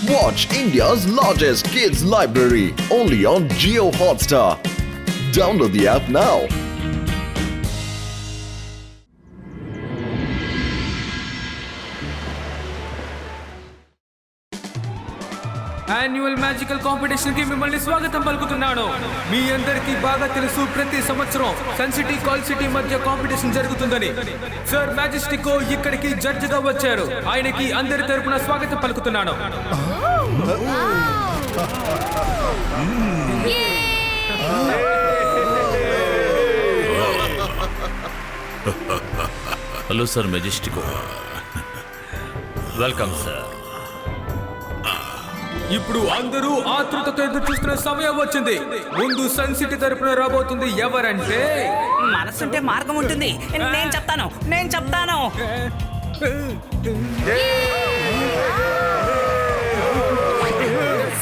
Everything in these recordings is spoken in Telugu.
Watch India's largest kids library only on Jio Hotstar. Download the app now. Annual magical competition కి మిమ్మల్ని స్వాగతం పలుకుతున్నాను. మీ అందరికీ బాగా తెలుసు, ప్రతి సంవత్సరం సన్ సిటీ కాల్ సిటీ మధ్య కాంపిటీషన్ జరుగుతుందని. సర్ మ్యాజెస్టికో ఇక్కడికి జడ్జ్ గా వచ్చారు. ఆయనకి అందరి తరపున స్వాగతం పలుకుతున్నాను. Hello sir Majestico. Welcome sir. ఇప్పుడు అందరూ ఆతృతతో ఎదురు చూస్తున్న సమయం వచ్చింది. ముందు సన్ సిటీ తరపున రాబోతుంది ఎవరంటే, మనసుంటే మార్గం ఉంటుంది. నేను చెప్తాను.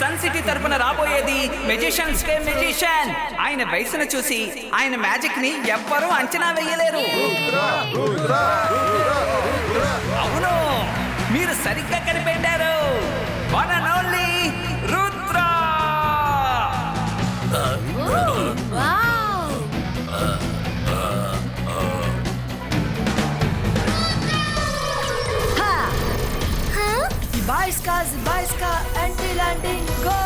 సన్ సిటీ తరపున రాబోయేది మెజిషియన్స్ డే మెజిషియన్. ఆయన వయసును చూసి ఆయన మ్యాజిక్ ని ఎవ్వరూ అంచనా వేయలేరు. అవును, మీరు సరిగ్గా కనిపెట్టారు. One and only Rudra. Zibaiska, anti-landing, go!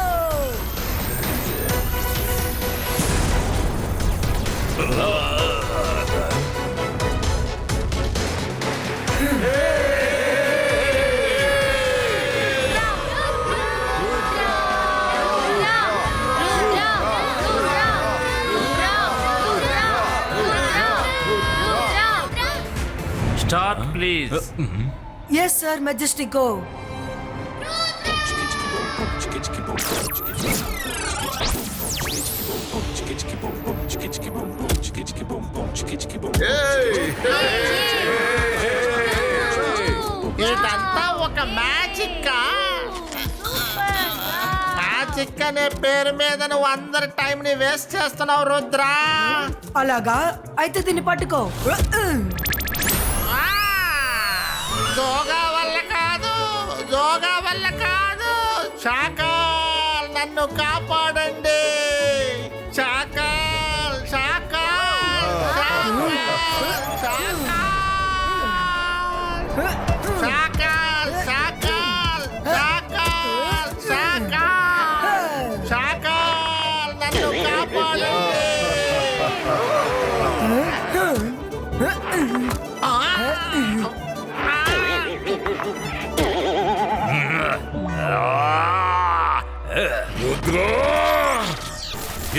Start please. Yes, sir, Majestic, go. ఇదంతా ఒక మ్యాజిక్. మ్యాజిక్ అనే పేరు మీద నువ్వు అందరి టైం ని వేస్ట్ చేస్తున్నావు రుద్ర. అలాగా అయితే దీన్ని పట్టుకో. జోగా వల్ల కాదు. శాకాల్, నన్ను కాపాడండి. శాకాల్. నన్ను కాపాడండి.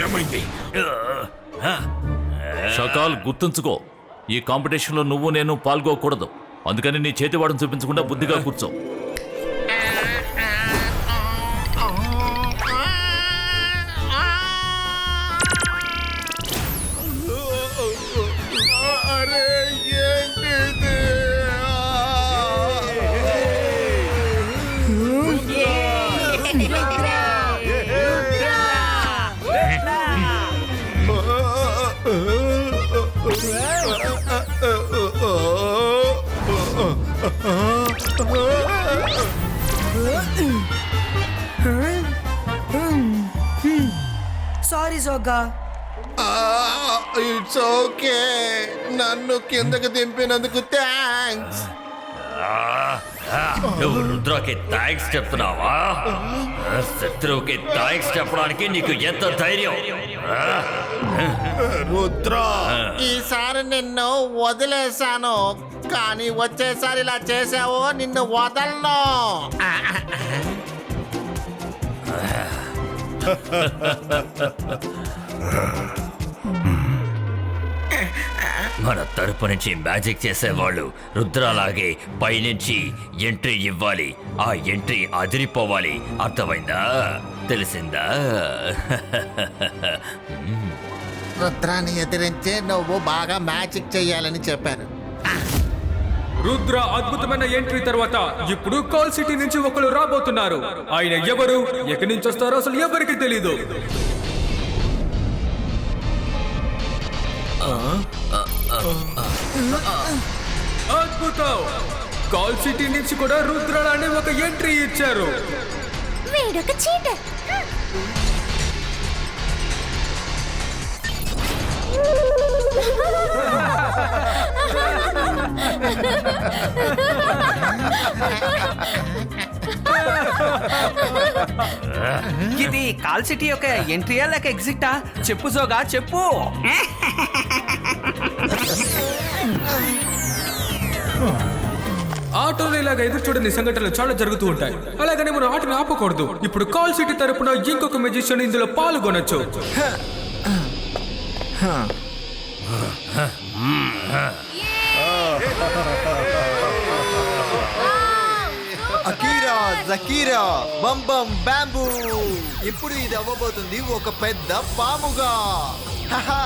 ఏమైంది? షకాల్, గుర్తుంచుకో, ఈ కాంపిటీషన్ లో నువ్వు నేను పాల్గొకూడదు. అందుకని నీ చేతివాడని చూపించకుండా బుద్ధిగా కూర్చో. సారీ జోగా. It's okay. నన్ను కిందకి దింపినందుకు థ్యాంక్స్. నువ్వు రుద్రకి థ్యాంక్స్ చెప్తున్నావా? శత్రువుకి థ్యాంక్స్ చెప్పడానికి నీకు ఎంత ధైర్యం? రుద్ర, ఈసారి నిన్ను వదిలేశాను, కానీ వచ్చేసారి ఇలా చేసావో నిన్ను వదలను. మన తరపు నుంచి మ్యాజిక్ చేసేవాళ్ళు రుద్రలాగే పైనుంచి ఎంట్రీ ఇవ్వాలి. ఆ ఎంట్రీ అదిరిపోవాలి. అర్థమైందా? తెలిసిందా? రుద్రాన్ని ఎదిరించే నువ్వు బాగా మ్యాజిక్ చెయ్యాలని చెప్పారు. రుద్ర అద్భుతమైన ఎంట్రీ తర్వాత ఇప్పుడు కాల్ సిటీ నుంచి ఒకరు రాబోతున్నారు. ఆయన ఎవరు, ఎక్కడి నుంచి వస్తారో అసలు ఎవరికి తెలీదు. అద్భుతం! కాల్ సిటీ నుంచి కూడా రుద్ర అనే ఒక ఎంట్రీ ఇచ్చారు. వీడొక చీటర్. ఇది కాల్ సిటీ యొక్క ఎంట్రీయా లేక ఎగ్జిటా? చెప్పు జోగా చెప్పు. ఆటోలో ఇలాగ ఎదురు చూడని సంఘటనలు చాలా జరుగుతూ ఉంటాయి. అలాగనే మనం ఆటను ఆపకూడదు. ఇప్పుడు కాల్ సిటీ తరపున ఇంకొక మెజిషియన్ ఇందులో పాల్గొనొచ్చు. అకీరా జకీరా బం బం బ్యాంబూ. ఇప్పుడు ఇది అవ్వబోతుంది ఒక పెద్ద పాముగా. హహా.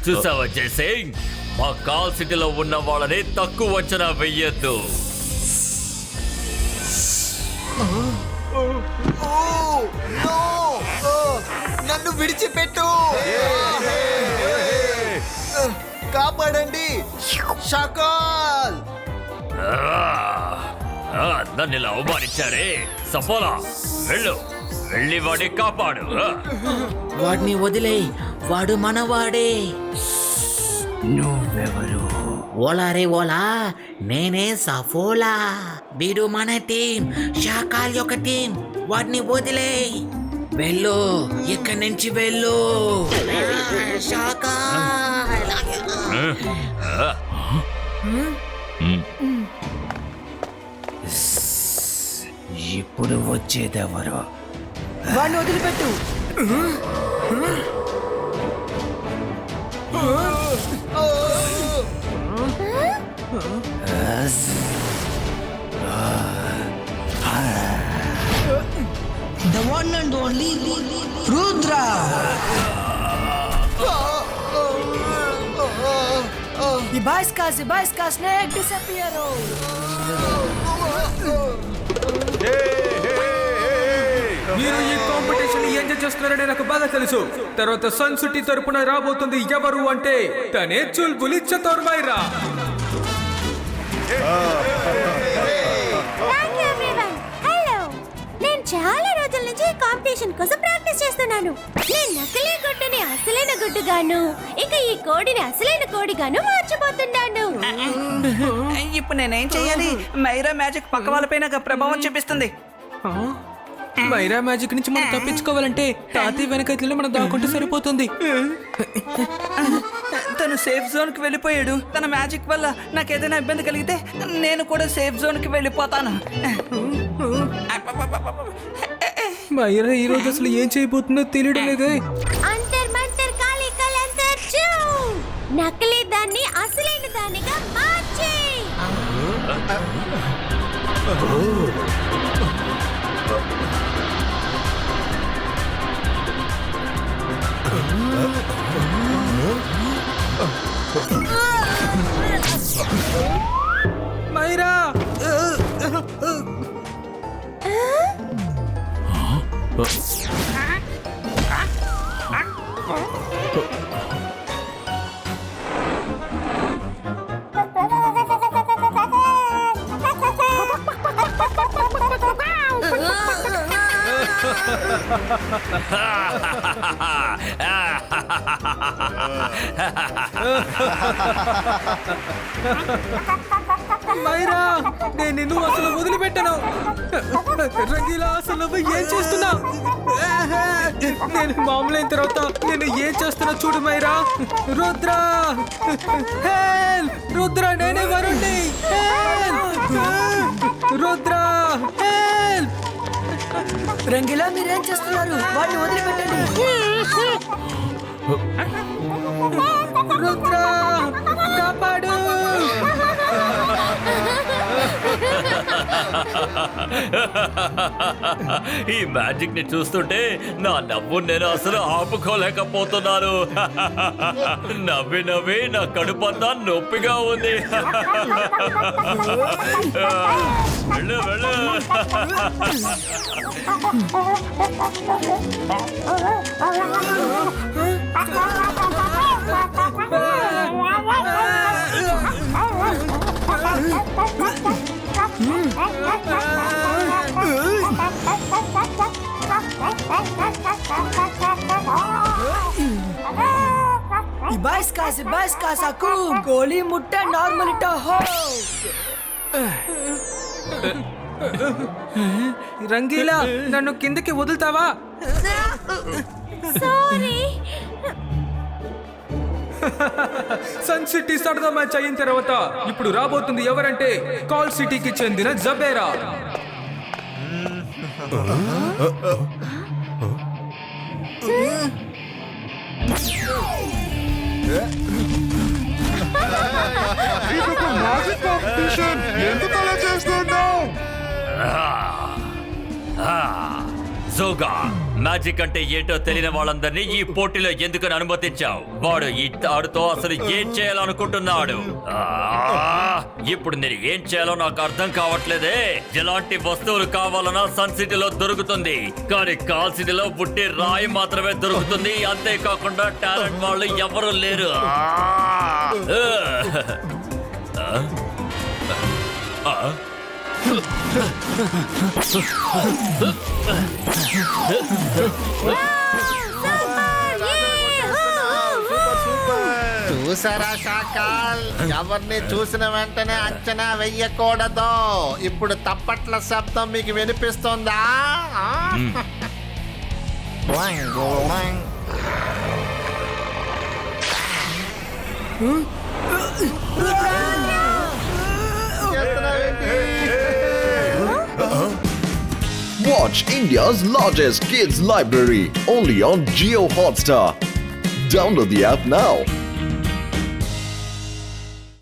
చూసావా జయసింగ్, మా కాల్ సిటీలో ఉన్న వాళ్ళని తక్కువ అంచనా వెయ్యొద్దు. నన్ను విడిచిపెట్టు. కాపాడండి షకాల్. నన్ను ఇలా అవమానించారే. సఫోలా, వెళ్ళు, వెళ్ళి వాడిని కాపాడు. వాడిని వదిలేయ్, వాడు మనవాడే. నువ్వెవరు? ఓలా రే ఓలా, నేనే సఫోలా. వీడు మన టీం, షాకాల్ యొక్క టీం. వాడిని వదిలేయ్, వెళ్ళు, ఇక్కడి నుంచి వెళ్ళు. షాకాల్. ఇప్పుడు వచ్చేదెవరు? వాడిని వదిలిపెట్టు. The one and only Rudra. Ibaiska snake disappear. మీరు ఈ కాంపిటీషన్ ఎంజాయ్ చేస్తున్నారని నాకు బాగా తెలుసు. తర్వాత సన్ సిటీ తరపున రాబోతుంది ఎవరు అంటే తనే చుల్బులి చతోర్ మైరా. హలో, నేను చాలా రోజుల నుంచి ఈ కాంపిటీషన్ కోసం ప్రాక్టీస్ చేస్తున్నాను. నేను నకిలీ గుడ్డుని అసలైన గుడ్డుగాను, ఇంకా ఈ కోడిని అసలైన కోడిగాను మార్చబోతున్నాను. ఇప్పుడు నేనేం చెయ్యాలి? మైరా మ్యాజిక్ పక్క వాళ్ళపైన ప్రభావం చూపిస్తుంది. మైరా మ్యాజిక్ నుంచి మనం తప్పించుకోవాలంటే తాతయ్య వెనకట్లలో మనం దాక్కుంటే సరిపోతుంది. తను సేఫ్ జోన్ కి వెళ్ళిపోయాడు. తన మ్యాజిక్ వల్ల నాకు ఏదైనా ఇబ్బంది కలిగితే నేను కూడా సేఫ్ జోన్ కి వెళ్ళిపోతాను. మైరా ఈ రోజు అసలు ఏం చేయబోతుందో తెలియడం లేదే. అంతర్ మంతర్ కాలి కలంతర్ చూ, నకిలీ దాన్ని అసలైన దానిగా మార్చే. మైరా, మైరా, నేను నిన్ను అసలు వదిలిపెట్టను. రంగీలా, అసలు నువ్వు ఏం చేస్తున్నా? నేను మామూలు అయిన తర్వాత నేను ఏం చేస్తున్నా చూడు మైరా. రుద్ర, హెల్ప్! రుద్ర, నేనే వరుణ్ణి. రుద్ర, హెల్ప్! రంగిలా, మీరేం చేస్తున్నారు? వాడిని వదిలిపెట్టండి. రుద్ర, కాపాడు. ఈ మ్యాజిక్ ని చూస్తుంటే నా నవ్వు నేను అసలు ఆపుకోలేకపోతున్నాను. నవ్వి నవ్వి నా కడుపంతా నొప్పిగా ఉంది. వెళ్ళు, వెళ్ళు. Ibaiska kum goli mutta normalita ho. Rangeela నన్ను కిందకి వదులుతావా? సారీ. సన్ సిటీ సరదా మ్యాచ్ అయిన తర్వాత ఇప్పుడు రాబోతుంది ఎవరంటే కాల్ సిటీకి చెందిన జబేరా. జోగా, మ్యాజిక్ అంటే ఏంటో తెలియని వాళ్ళందరినీ ఈ పోటీలో ఎందుకని అనుమతించావు? వాడు ఈ తాడుతో అసలు ఏం చేయాలనుకుంటున్నాడు? ఇప్పుడు నేను ఏం చేయాలో నాకు అర్థం కావట్లేదే. ఎలాంటి వస్తువులు కావాలన్నా సన్ సిటీలో దొరుకుతుంది, కానీ కాల్ సిటీలో పుట్టి రాయి మాత్రమే దొరుకుతుంది. అంతేకాకుండా టాలెంట్ వాళ్ళు ఎవరు లేరు. చూసారా షాకాల్, ఎవరిని చూసిన వెంటనే అంచనా వెయ్యకూడదు. ఇప్పుడు తప్పట్ల శబ్దం మీకు వినిపిస్తుందా? Watch India's largest kids library only on Jio Hotstar. Download the app now.